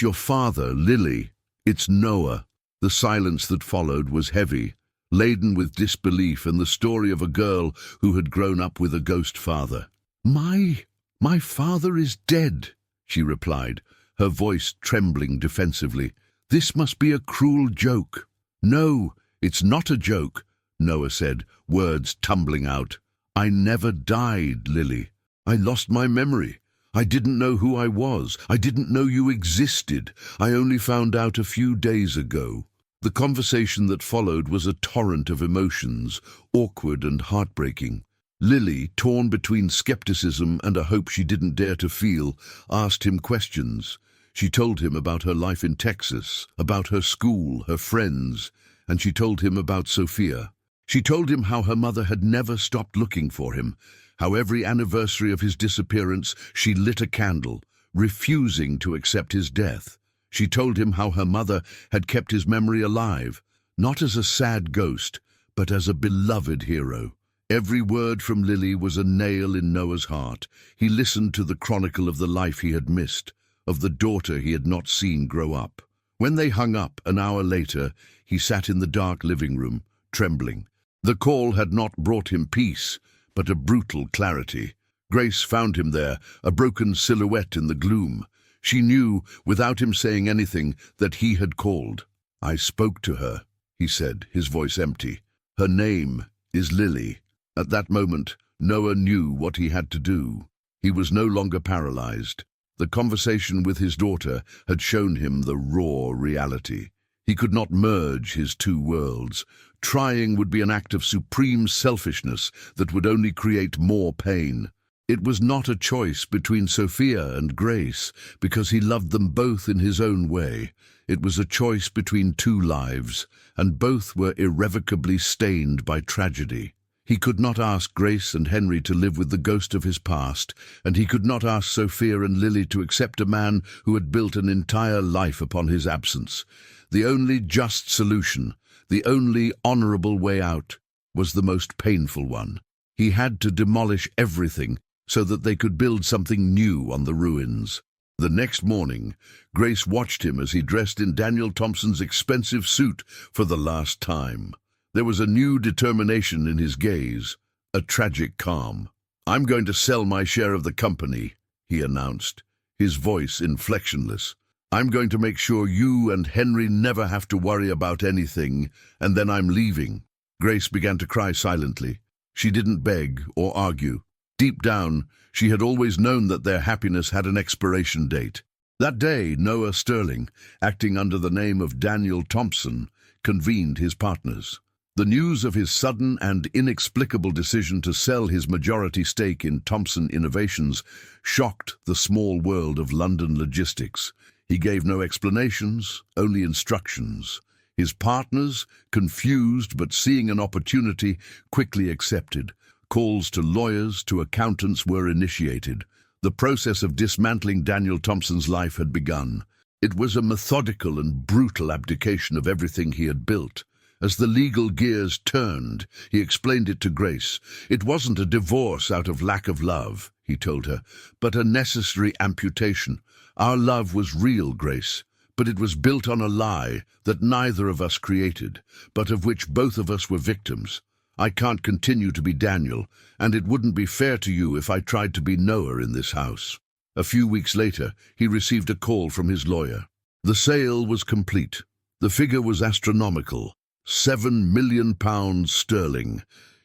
your father, Lily. It's Noah." The silence that followed was heavy, laden with disbelief and the story of a girl who had grown up with a ghost father. My father is dead," she replied, her voice trembling defensively. "This must be a cruel joke." "No, it's not a joke," Noah said, words tumbling out. "I never died, Lily. I lost my memory. I didn't know who I was. I didn't know you existed. I only found out a few days ago." The conversation that followed was a torrent of emotions, awkward and heartbreaking. Lily, torn between skepticism and a hope she didn't dare to feel, asked him questions. She told him about her life in Texas, about her school, her friends, and she told him about Sophia. She told him how her mother had never stopped looking for him, how every anniversary of his disappearance she lit a candle, refusing to accept his death. She told him how her mother had kept his memory alive, not as a sad ghost, but as a beloved hero. Every word from Lily was a nail in Noah's heart. He listened to the chronicle of the life he had missed, of the daughter he had not seen grow up. When they hung up an hour later, he sat in the dark living room, trembling. The call had not brought him peace, but a brutal clarity. Grace found him there, a broken silhouette in the gloom. She knew, without him saying anything, that he had called. "I spoke to her," he said, his voice empty. "Her name is Lily." At that moment, Noah knew what he had to do. He was no longer paralyzed. The conversation with his daughter had shown him the raw reality. He could not merge his two worlds. Trying would be an act of supreme selfishness that would only create more pain. It was not a choice between Sophia and Grace, because he loved them both in his own way. It was a choice between two lives, and both were irrevocably stained by tragedy. He could not ask Grace and Henry to live with the ghost of his past, and he could not ask Sophia and Lily to accept a man who had built an entire life upon his absence. The only just solution, the only honorable way out, was the most painful one. He had to demolish everything so that they could build something new on the ruins. The next morning, Grace watched him as he dressed in Daniel Thompson's expensive suit for the last time. There was a new determination in his gaze, a tragic calm. "I'm going to sell my share of the company," he announced, his voice inflectionless. "I'm going to make sure you and Henry never have to worry about anything, and then I'm leaving." Grace began to cry silently. She didn't beg or argue. Deep down, she had always known that their happiness had an expiration date. That day, Noah Sterling, acting under the name of Daniel Thompson, convened his partners. The news of his sudden and inexplicable decision to sell his majority stake in Thompson Innovations shocked the small world of London logistics. He gave no explanations, only instructions. His partners, confused but seeing an opportunity, quickly accepted. Calls to lawyers, to accountants were initiated. The process of dismantling Daniel Thompson's life had begun. It was a methodical and brutal abdication of everything he had built. As the legal gears turned, he explained it to Grace. It wasn't a divorce out of lack of love, he told her, but a necessary amputation. Our love was real, Grace, but it was built on a lie that neither of us created, but of which both of us were victims. I can't continue to be Daniel, and it wouldn't be fair to you if I tried to be Noah in this house. A few weeks later, he received a call from his lawyer. The sale was complete. The figure was astronomical. £7 million sterling.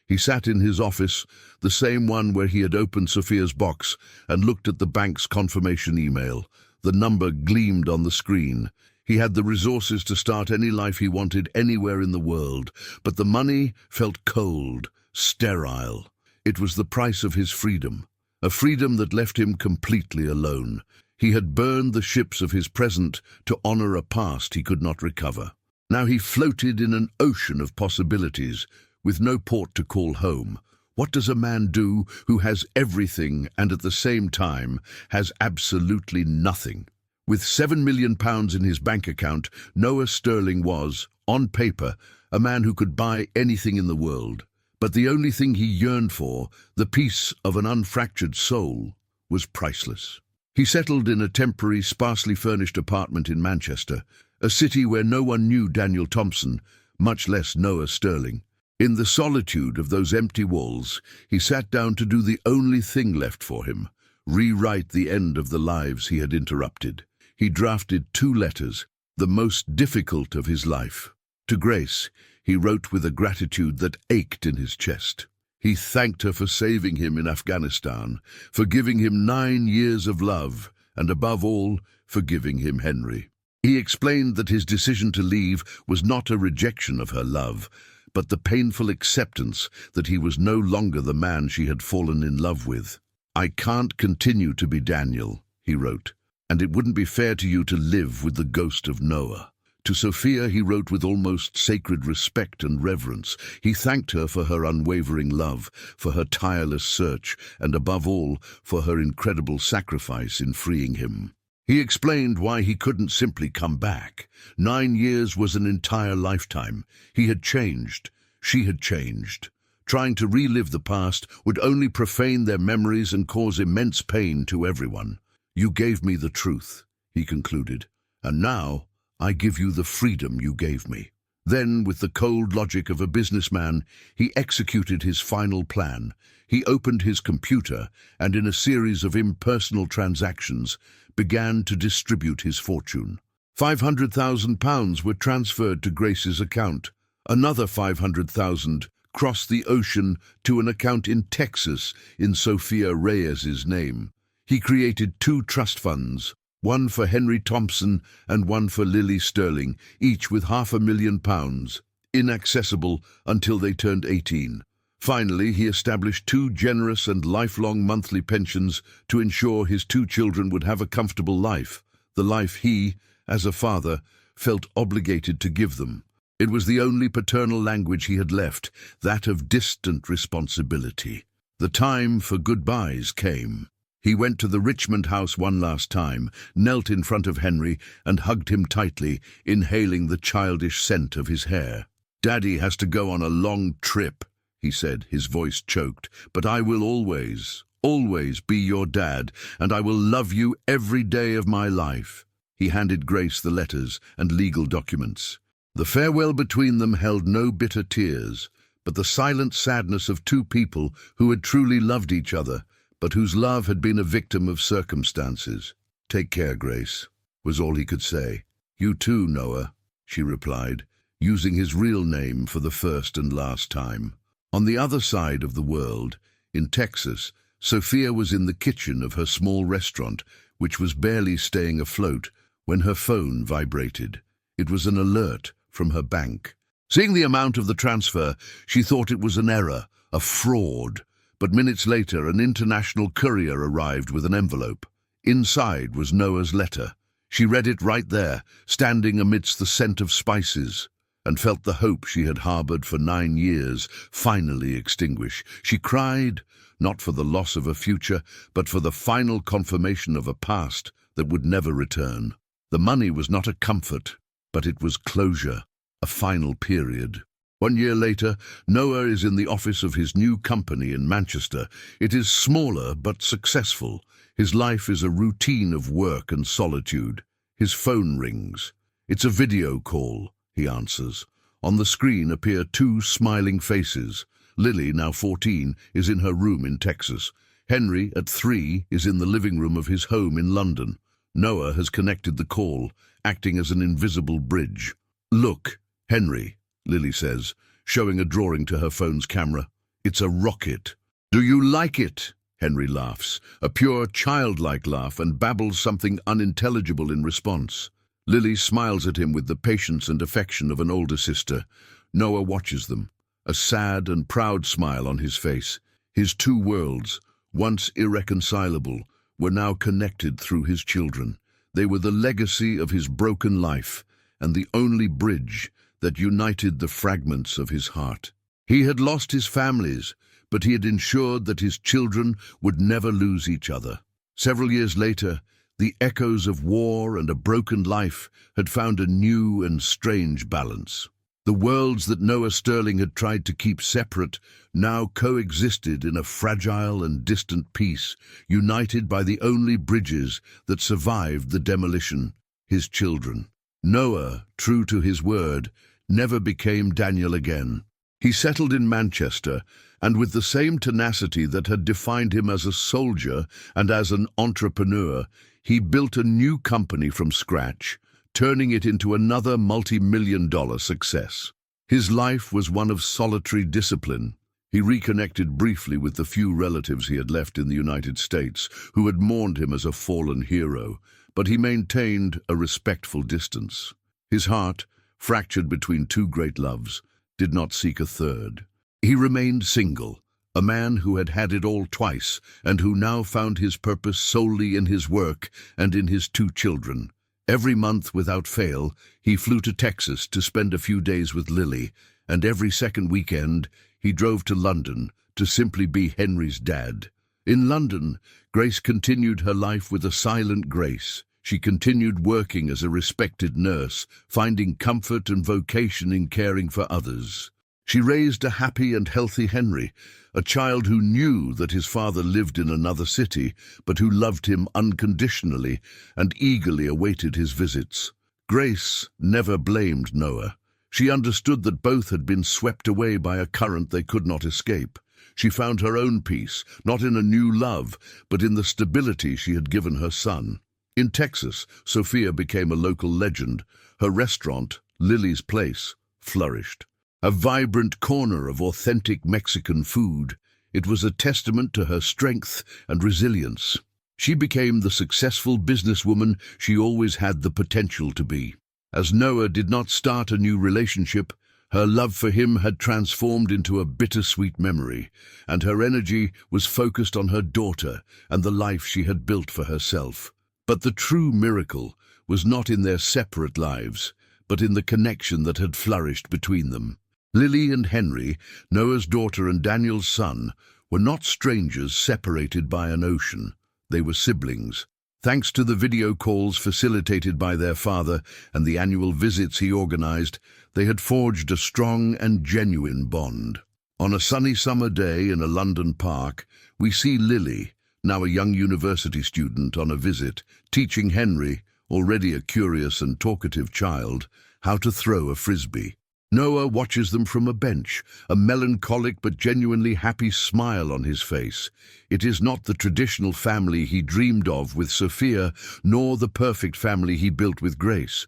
He sat in his office, the same one where he had opened Sophia's box, and looked at the bank's confirmation email. The number gleamed on the screen. He had the resources to start any life he wanted anywhere in the world, but the money felt cold, sterile. It was the price of his freedom, a freedom that left him completely alone. He had burned the ships of his present to honor a past he could not recover. Now he floated in an ocean of possibilities, with no port to call home. What does a man do who has everything and at the same time has absolutely nothing? With £7 million in his bank account, Noah Sterling was, on paper, a man who could buy anything in the world. But the only thing he yearned for, the peace of an unfractured soul, was priceless. He settled in a temporary, sparsely furnished apartment in Manchester, a city where no one knew Daniel Thompson, much less Noah Sterling. In the solitude of those empty walls, he sat down to do the only thing left for him, rewrite the end of the lives he had interrupted. He drafted 2 letters, the most difficult of his life. To Grace, he wrote with a gratitude that ached in his chest. He thanked her for saving him in Afghanistan, for giving him 9 years of love, and above all, for giving him Henry. He explained that his decision to leave was not a rejection of her love, but the painful acceptance that he was no longer the man she had fallen in love with. "I can't continue to be Daniel," he wrote, "and it wouldn't be fair to you to live with the ghost of Noah." To Sophia he wrote with almost sacred respect and reverence. He thanked her for her unwavering love, for her tireless search, and above all, for her incredible sacrifice in freeing him. He explained why he couldn't simply come back. 9 years was an entire lifetime. He had changed. She had changed. Trying to relive the past would only profane their memories and cause immense pain to everyone. "You gave me the truth," he concluded, "and now I give you the freedom you gave me." Then, with the cold logic of a businessman, he executed his final plan. He opened his computer and, in a series of impersonal transactions, began to distribute his fortune. £500,000 were transferred to Grace's account. Another 500,000 crossed the ocean to an account in Texas in Sophia Reyes's name. He created 2 trust funds, one for Henry Thompson and one for Lily Sterling, each with £500,000, inaccessible until they turned 18. Finally, he established 2 generous and lifelong monthly pensions to ensure his 2 children would have a comfortable life, the life he, as a father, felt obligated to give them. It was the only paternal language he had left, that of distant responsibility. The time for goodbyes came. He went to the Richmond house one last time, knelt in front of Henry and hugged him tightly, inhaling the childish scent of his hair. "Daddy has to go on a long trip," he said, his voice choked, "but I will always, always be your dad, and I will love you every day of my life." He handed Grace the letters and legal documents. The farewell between them held no bitter tears, but the silent sadness of 2 people who had truly loved each other, but whose love had been a victim of circumstances. "Take care, Grace," was all he could say. "You too, Noah," she replied, using his real name for the first and last time. On the other side of the world, in Texas, Sophia was in the kitchen of her small restaurant, which was barely staying afloat, when her phone vibrated. It was an alert from her bank. Seeing the amount of the transfer, she thought it was an error, a fraud. But minutes later, an international courier arrived with an envelope. Inside was Noah's letter. She read it right there, standing amidst the scent of spices, and felt the hope she had harbored for 9 years finally extinguish. She cried, not for the loss of a future, but for the final confirmation of a past that would never return. The money was not a comfort, but it was closure, a final period. 1 year later, Noah is in the office of his new company in Manchester. It is smaller but successful. His life is a routine of work and solitude. His phone rings. "It's a video call," he answers. On the screen appear 2 smiling faces. Lily, now 14, is in her room in Texas. Henry, at 3, is in the living room of his home in London. Noah has connected the call, acting as an invisible bridge. "Look, Henry," Lily says, showing a drawing to her phone's camera. "It's a rocket." "Do you like it?" Henry laughs, a pure childlike laugh, and babbles something unintelligible in response. Lily smiles at him with the patience and affection of an older sister. Noah watches them, a sad and proud smile on his face. His 2 worlds, once irreconcilable, were now connected through his children. They were the legacy of his broken life, and the only bridge that united the fragments of his heart. He had lost his families, but he had ensured that his children would never lose each other. Several years later, the echoes of war and a broken life had found a new and strange balance. The worlds that Noah Sterling had tried to keep separate now coexisted in a fragile and distant peace, united by the only bridges that survived the demolition: his children. Noah, true to his word, never became Daniel again. He settled in Manchester, and with the same tenacity that had defined him as a soldier and as an entrepreneur, he built a new company from scratch, turning it into another multi-million-dollar success. His life was one of solitary discipline. He reconnected briefly with the few relatives he had left in the United States, who had mourned him as a fallen hero, but he maintained a respectful distance. His heart, fractured between two great loves, did not seek a third. He remained single, a man who had had it all twice, and who now found his purpose solely in his work and in his two children. Every month, without fail, he flew to Texas to spend a few days with Lily, and every second weekend he drove to London to simply be Henry's dad. In London, Grace continued her life with a silent grace. She continued working as a respected nurse, finding comfort and vocation in caring for others. She raised a happy and healthy Henry, a child who knew that his father lived in another city, but who loved him unconditionally and eagerly awaited his visits. Grace never blamed Noah. She understood that both had been swept away by a current they could not escape. She found her own peace, not in a new love, but in the stability she had given her son. In Texas, Sophia became a local legend. Her restaurant, Lily's Place, flourished. A vibrant corner of authentic Mexican food, it was a testament to her strength and resilience. She became the successful businesswoman she always had the potential to be. As Noah did not start a new relationship, her love for him had transformed into a bittersweet memory, and her energy was focused on her daughter and the life she had built for herself. But the true miracle was not in their separate lives, but in the connection that had flourished between them. Lily and Henry, Noah's daughter and Daniel's son, were not strangers separated by an ocean. They were siblings. Thanks to the video calls facilitated by their father and the annual visits he organized, they had forged a strong and genuine bond. On a sunny summer day in a London park, we see Lily, now a young university student, on a visit, teaching Henry, already a curious and talkative child, how to throw a frisbee. Noah watches them from a bench, a melancholic but genuinely happy smile on his face. It is not the traditional family he dreamed of with Sophia, nor the perfect family he built with Grace.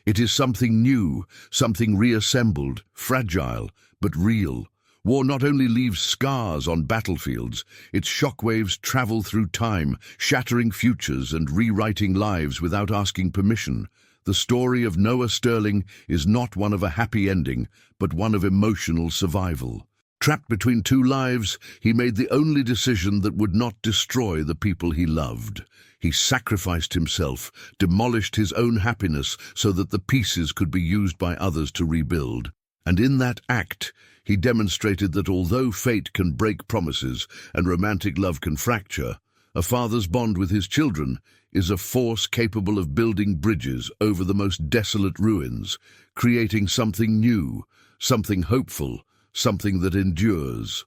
It is something new, something reassembled, fragile, but real. War not only leaves scars on battlefields, its shockwaves travel through time, shattering futures and rewriting lives without asking permission. The story of Noah Sterling is not one of a happy ending, but one of emotional survival. Trapped between two lives, he made the only decision that would not destroy the people he loved. He sacrificed himself, demolished his own happiness so that the pieces could be used by others to rebuild. And in that act, he demonstrated that although fate can break promises and romantic love can fracture, a father's bond with his children is a force capable of building bridges over the most desolate ruins, creating something new, something hopeful, something that endures.